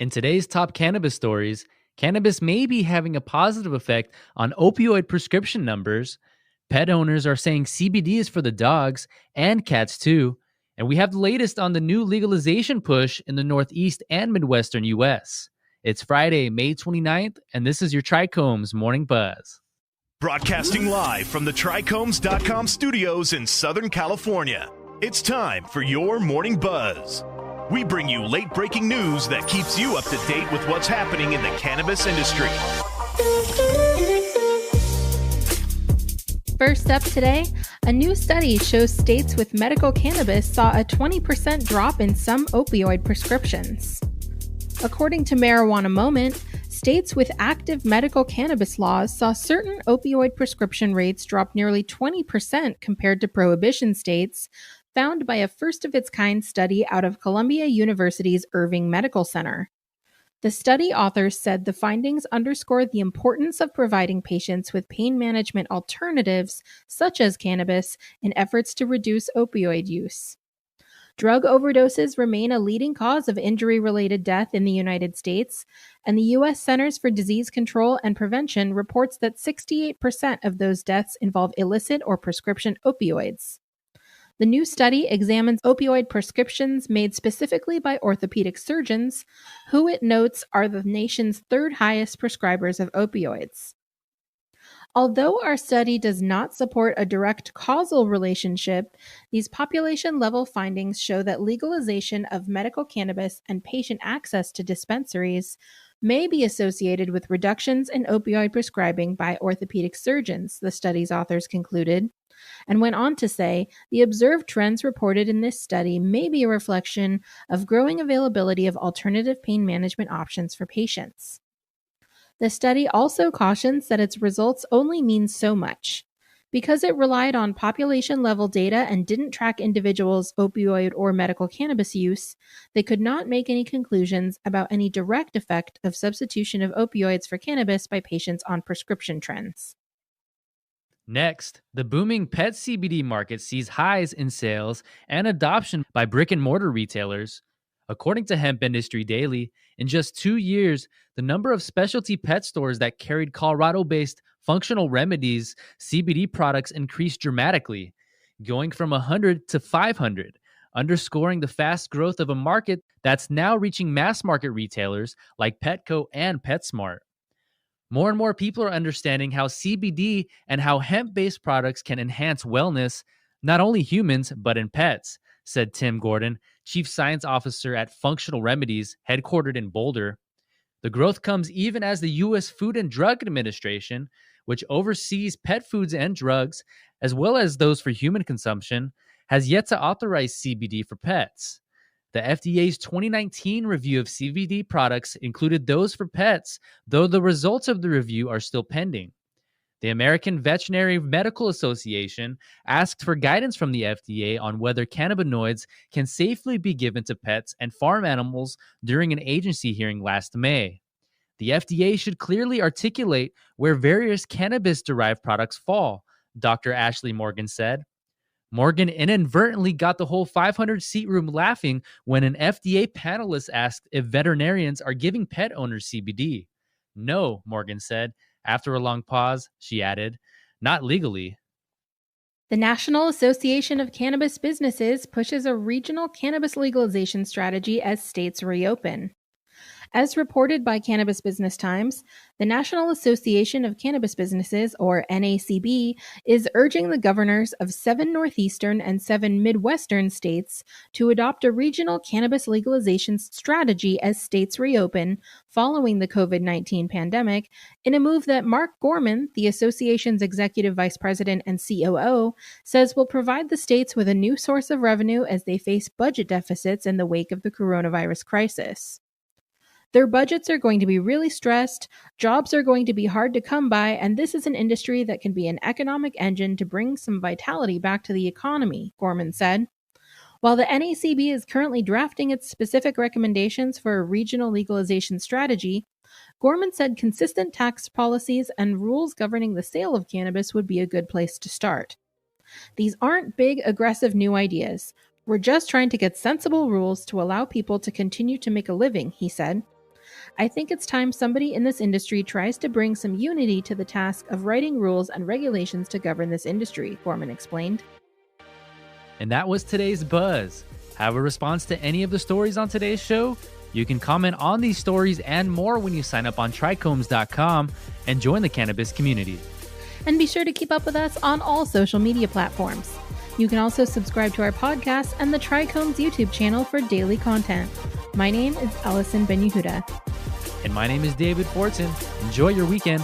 In today's top cannabis stories, cannabis may be having a positive effect on opioid prescription numbers. Pet owners are saying CBD is for the dogs and cats too. And we have the latest on the new legalization push in the Northeast and Midwestern U.S. It's Friday, May 29th, and this is your TRICHOMES Morning Buzz. Broadcasting live from the TRICHOMES.com studios in Southern California. It's time for your Morning Buzz. We bring you late-breaking news that keeps you up to date with what's happening in the cannabis industry. First up today, a new study shows states with medical cannabis saw a 20% drop in some opioid prescriptions. According to Marijuana Moment, states with active medical cannabis laws saw certain opioid prescription rates drop nearly 20% compared to prohibition states, found by a first-of-its-kind study out of Columbia University's Irving Medical Center. The study authors said the findings underscore the importance of providing patients with pain management alternatives, such as cannabis, in efforts to reduce opioid use. Drug overdoses remain a leading cause of injury-related death in the United States, and the U.S. Centers for Disease Control and Prevention reports that 68% of those deaths involve illicit or prescription opioids. The new study examines opioid prescriptions made specifically by orthopedic surgeons, who it notes are the nation's third highest prescribers of opioids. Although our study does not support a direct causal relationship, these population-level findings show that legalization of medical cannabis and patient access to dispensaries may be associated with reductions in opioid prescribing by orthopedic surgeons, the study's authors concluded, and went on to say the observed trends reported in this study may be a reflection of growing availability of alternative pain management options for patients. The study also cautions that its results only mean so much. Because it relied on population-level data and didn't track individuals' opioid or medical cannabis use, they could not make any conclusions about any direct effect of substitution of opioids for cannabis by patients on prescription trends. Next, the booming pet CBD market sees highs in sales and adoption by brick-and-mortar retailers. According to Hemp Industry Daily, in just 2 years, the number of specialty pet stores that carried Colorado-based functional remedies CBD products increased dramatically, going from 100 to 500, underscoring the fast growth of a market that's now reaching mass market retailers like Petco and PetSmart. More and more people are understanding how CBD and how hemp-based products can enhance wellness, not only humans, but in pets, said Tim Gordon, Chief Science Officer at Functional Remedies, headquartered in Boulder. The growth comes even as the U.S. Food and Drug Administration, which oversees pet foods and drugs, as well as those for human consumption, has yet to authorize CBD for pets. The FDA's 2019 review of CBD products included those for pets, though the results of the review are still pending. The American Veterinary Medical Association asked for guidance from the FDA on whether cannabinoids can safely be given to pets and farm animals during an agency hearing last May. The FDA should clearly articulate where various cannabis-derived products fall, Dr. Ashley Morgan said. Morgan inadvertently got the whole 500-seat room laughing when an FDA panelist asked if veterinarians are giving pet owners CBD. No, Morgan said. After a long pause, she added, not legally. The National Association of Cannabis Businesses pushes a regional cannabis legalization strategy as states reopen. As reported by Cannabis Business Times, the National Association of Cannabis Businesses, or NACB, is urging the governors of 7 Northeastern and 7 Midwestern states to adopt a regional cannabis legalization strategy as states reopen following the COVID-19 pandemic, in a move that Mark Gorman, the association's executive vice president and COO, says will provide the states with a new source of revenue as they face budget deficits in the wake of the coronavirus crisis. Their budgets are going to be really stressed, jobs are going to be hard to come by, and this is an industry that can be an economic engine to bring some vitality back to the economy, Gorman said. While the NACB is currently drafting its specific recommendations for a regional legalization strategy, Gorman said consistent tax policies and rules governing the sale of cannabis would be a good place to start. These aren't big, aggressive new ideas. We're just trying to get sensible rules to allow people to continue to make a living, he said. I think it's time somebody in this industry tries to bring some unity to the task of writing rules and regulations to govern this industry, Foreman explained. And that was today's Buzz. Have a response to any of the stories on today's show? You can comment on these stories and more when you sign up on trichomes.com and join the cannabis community. And be sure to keep up with us on all social media platforms. You can also subscribe to our podcast and the Trichomes YouTube channel for daily content. My name is Allison Ben-Yehuda. And my name is David Fortin. Enjoy your weekend.